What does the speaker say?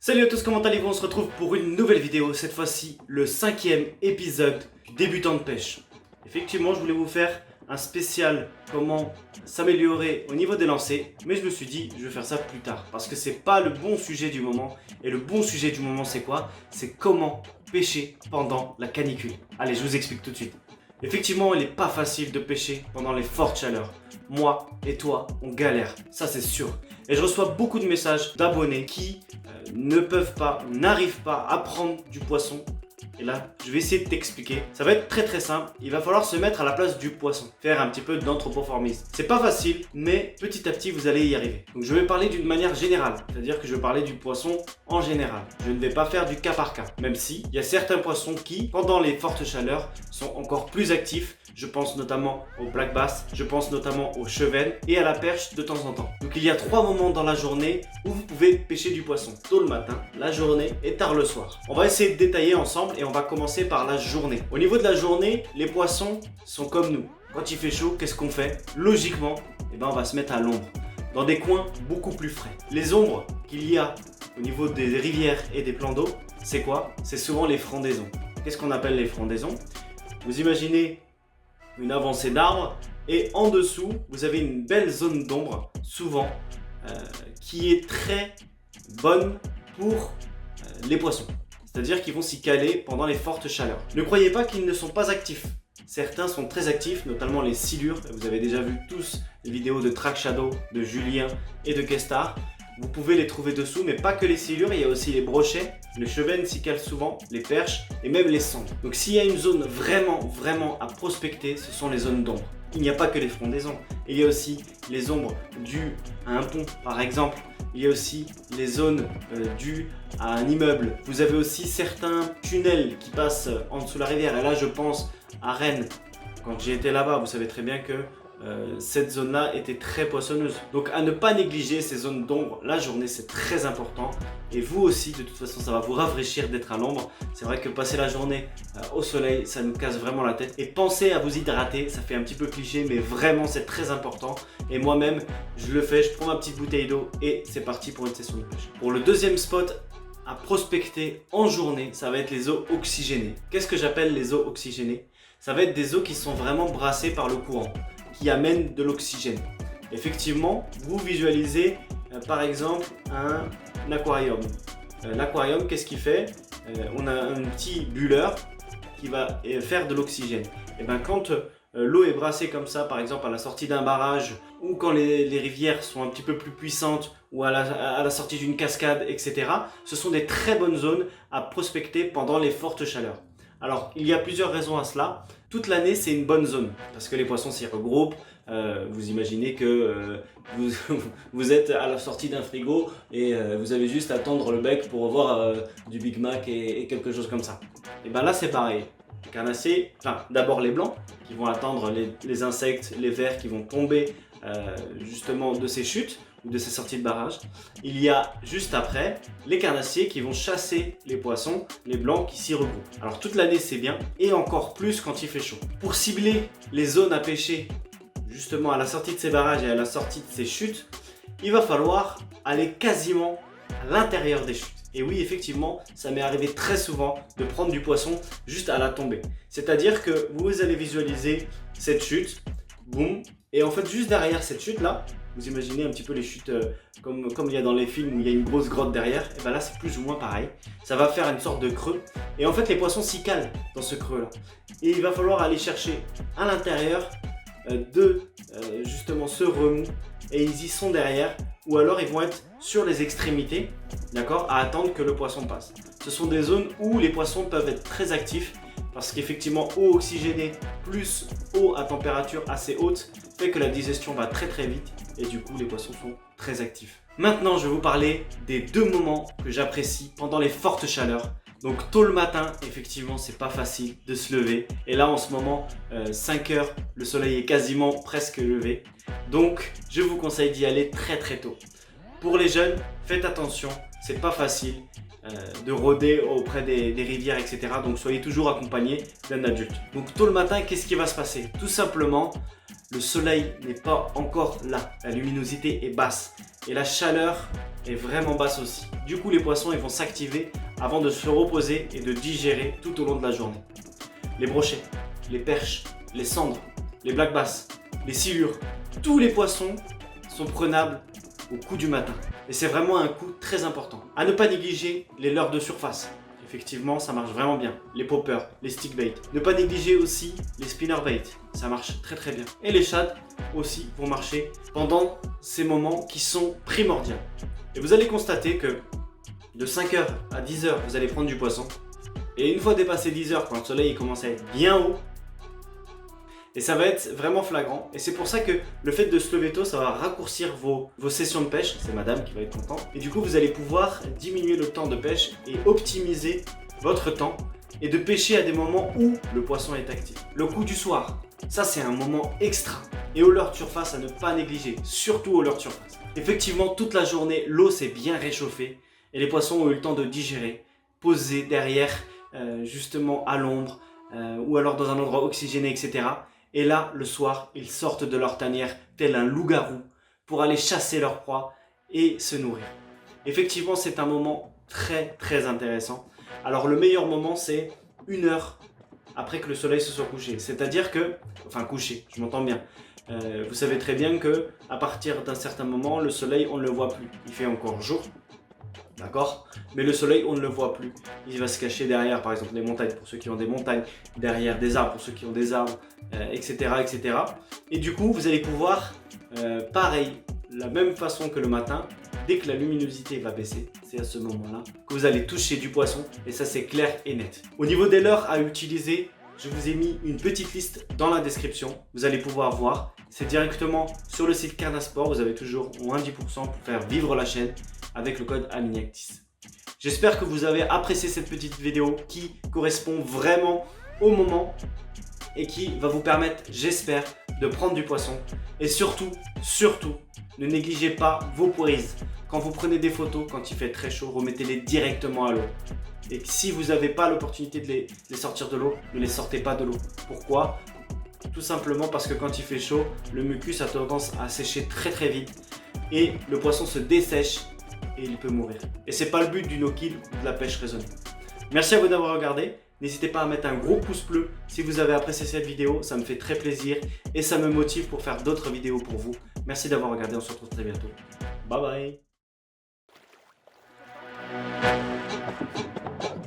Salut à tous, comment allez-vous? On se retrouve pour une nouvelle vidéo, cette fois-ci le 5e épisode du débutant de pêche. Effectivement, je voulais vous faire un spécial comment s'améliorer au niveau des lancers, mais je me suis dit je vais faire ça plus tard parce que c'est pas le bon sujet du moment. Et le bon sujet du moment, c'est quoi? C'est comment pêcher pendant la canicule. Allez, je vous explique tout de suite. Effectivement, il n'est pas facile de pêcher pendant les fortes chaleurs. Moi et toi, on galère, ça c'est sûr. Et je reçois beaucoup de messages d'abonnés qui ne peuvent pas, n'arrivent pas à prendre du poisson. Et là, je vais essayer de t'expliquer. Ça va être très simple. Il va falloir se mettre à la place du poisson. Faire un petit peu d'anthropoformisme. C'est pas facile, mais petit à petit, vous allez y arriver. Donc je vais parler d'une manière générale. C'est-à-dire que je vais parler du poisson en général. Je ne vais pas faire du cas par cas. Même si, il y a certains poissons qui, pendant les fortes chaleurs, sont encore plus actifs. Je pense notamment aux black bass, je pense notamment aux chevennes et à la perche de temps en temps. Donc il y a 3 moments dans la journée où vous pouvez pêcher du poisson. Tôt le matin, la journée et tard le soir. On va essayer de détailler ensemble et on va commencer par la journée. Au niveau de la journée, les poissons sont comme nous. Quand il fait chaud, qu'est-ce qu'on fait? Logiquement, on va se mettre à l'ombre, dans des coins beaucoup plus frais. Les ombres qu'il y a au niveau des rivières et des plans d'eau, c'est quoi? C'est souvent les frondaisons. Qu'est-ce qu'on appelle les frondaisons? Vous imaginez une avancée d'arbres et en dessous, vous avez une belle zone d'ombre, souvent, qui est très bonne pour les poissons. C'est-à-dire qu'ils vont s'y caler pendant les fortes chaleurs. Ne croyez pas qu'ils ne sont pas actifs. Certains sont très actifs, notamment les silures. Vous avez déjà vu tous les vidéos de Track Shadow, de Julien et de Kestar. Vous pouvez les trouver dessous, mais pas que les silures, il y a aussi les brochets, les chevennes s'y calent souvent, les perches et même les sandres. Donc s'il y a une zone vraiment à prospecter, ce sont les zones d'ombre. Il n'y a pas que les frondaisons, il y a aussi les ombres dues à un pont par exemple. Il y a aussi les zones dues à un immeuble. Vous avez aussi certains tunnels qui passent en dessous de la rivière. Et là, je pense à Rennes. Quand j'ai été là-bas, vous savez très bien que cette zone-là était très poissonneuse. Donc à ne pas négliger ces zones d'ombre. La journée, c'est très important. Et vous aussi, de toute façon, ça va vous rafraîchir d'être à l'ombre. C'est vrai que passer la journée au soleil, ça nous casse vraiment la tête. Et pensez à vous hydrater. Ça fait un petit peu cliché, mais vraiment, c'est très important. Et moi-même, je le fais. Je prends ma petite bouteille d'eau et c'est parti pour une session de pêche. Pour le deuxième spot à prospecter en journée, ça va être les eaux oxygénées. Qu'est-ce que j'appelle les eaux oxygénées? Ça va être des eaux qui sont vraiment brassées par le courant, qui amènent de l'oxygène. Effectivement, vous visualisez par exemple un aquarium. L'aquarium, qu'est-ce qu'il fait? On a un petit bulleur qui va faire de l'oxygène. Et bien quand l'eau est brassée comme ça, par exemple à la sortie d'un barrage, ou quand les rivières sont un petit peu plus puissantes, ou à la sortie d'une cascade, etc. Ce sont des très bonnes zones à prospecter pendant les fortes chaleurs. Alors, il y a plusieurs raisons à cela. Toute l'année, c'est une bonne zone, parce que les poissons s'y regroupent. Vous imaginez que vous êtes à la sortie d'un frigo et vous avez juste à tendre le bec pour voir du Big Mac et quelque chose comme ça. Et bien là, c'est pareil. Les carnassiers, enfin d'abord les blancs qui vont attendre les insectes, les vers qui vont tomber justement de ces chutes ou de ces sorties de barrage. Il y a juste après les carnassiers qui vont chasser les poissons, les blancs qui s'y regroupent. Alors toute l'année c'est bien et encore plus quand il fait chaud. Pour cibler les zones à pêcher justement à la sortie de ces barrages et à la sortie de ces chutes, il va falloir aller quasiment à l'intérieur des chutes. Et oui, effectivement, ça m'est arrivé très souvent de prendre du poisson juste à la tombée. C'est-à-dire que vous allez visualiser cette chute, boum, et en fait juste derrière cette chute-là, vous imaginez un petit peu les chutes comme il y a dans les films où il y a une grosse grotte derrière, et bien là c'est plus ou moins pareil. Ça va faire une sorte de creux, et en fait les poissons s'y calent dans ce creux-là. Et il va falloir aller chercher à l'intérieur justement ce remous, et ils y sont derrière, ou alors ils vont être sur les extrémités, d'accord, à attendre que le poisson passe. Ce sont des zones où les poissons peuvent être très actifs, parce qu'effectivement eau oxygénée plus eau à température assez haute fait que la digestion va très vite et du coup les poissons sont très actifs. Maintenant je vais vous parler des 2 moments que j'apprécie pendant les fortes chaleurs. Donc tôt le matin, effectivement c'est pas facile de se lever et là en ce moment 5 heures, le soleil est quasiment presque levé. Donc je vous conseille d'y aller très tôt. Pour les jeunes, faites attention, c'est pas facile de rôder auprès des rivières, etc. Donc soyez toujours accompagné d'un adulte. Donc tôt le matin, qu'est-ce qui va se passer? Tout simplement, le soleil n'est pas encore là. La luminosité est basse et la chaleur est vraiment basse aussi. Du coup, les poissons ils vont s'activer avant de se reposer et de digérer tout au long de la journée. Les brochets, les perches, les cendres, les black bass, les silures, tous les poissons sont prenables au coup du matin. Et c'est vraiment un coup très important. À ne pas négliger les leurres de surface. Effectivement, ça marche vraiment bien. Les poppers, les stick bait. Ne pas négliger aussi les spinner bait. Ça marche très très bien. Et les shads aussi vont marcher pendant ces moments qui sont primordiaux. Et vous allez constater que de 5h à 10h, vous allez prendre du poisson. Et une fois dépassé 10h, quand le soleil commence à être bien haut, et ça va être vraiment flagrant. Et c'est pour ça que le fait de se lever tôt, ça va raccourcir vos sessions de pêche. C'est madame qui va être contente. Et du coup, vous allez pouvoir diminuer le temps de pêche et optimiser votre temps. Et de pêcher à des moments où le poisson est actif. Le coup du soir, ça c'est un moment extra. Et au leurre de surface à ne pas négliger, surtout au leurre de surface. Effectivement, toute la journée, l'eau s'est bien réchauffée. Et les poissons ont eu le temps de digérer, posés derrière, justement à l'ombre, ou alors dans un endroit oxygéné, etc. Et là, le soir, ils sortent de leur tanière tel un loup-garou pour aller chasser leur proie et se nourrir. Effectivement, c'est un moment très très intéressant. Alors le meilleur moment, c'est 1 heure après que le soleil se soit couché. C'est-à-dire que, enfin couché, je m'entends bien. Vous savez très bien que à partir d'un certain moment, le soleil, on ne le voit plus. Il fait encore jour. D'accord? Mais le soleil, on ne le voit plus. Il va se cacher derrière, par exemple, des montagnes, pour ceux qui ont des montagnes, derrière des arbres, pour ceux qui ont des arbres, etc., etc. Et du coup, vous allez pouvoir, pareil, la même façon que le matin, dès que la luminosité va baisser, c'est à ce moment-là que vous allez toucher du poisson, et ça c'est clair et net. Au niveau des leurres à utiliser, je vous ai mis une petite liste dans la description, vous allez pouvoir voir. C'est directement sur le site Carnasport, vous avez toujours moins 10% pour faire vivre la chaîne avec le code Aminiac10. J'espère que vous avez apprécié cette petite vidéo qui correspond vraiment au moment et qui va vous permettre, j'espère, de prendre du poisson. Et surtout, ne négligez pas vos prises. Quand vous prenez des photos, quand il fait très chaud, remettez-les directement à l'eau. Et si vous n'avez pas l'opportunité de les sortir de l'eau, ne les sortez pas de l'eau. Pourquoi ? Tout simplement parce que quand il fait chaud, le mucus a tendance à sécher très très vite et le poisson se dessèche et il peut mourir. Et c'est pas le but du no-kill ou de la pêche raisonnée. Merci à vous d'avoir regardé. N'hésitez pas à mettre un gros pouce bleu si vous avez apprécié cette vidéo, ça me fait très plaisir et ça me motive pour faire d'autres vidéos pour vous. Merci d'avoir regardé, on se retrouve très bientôt. Bye bye.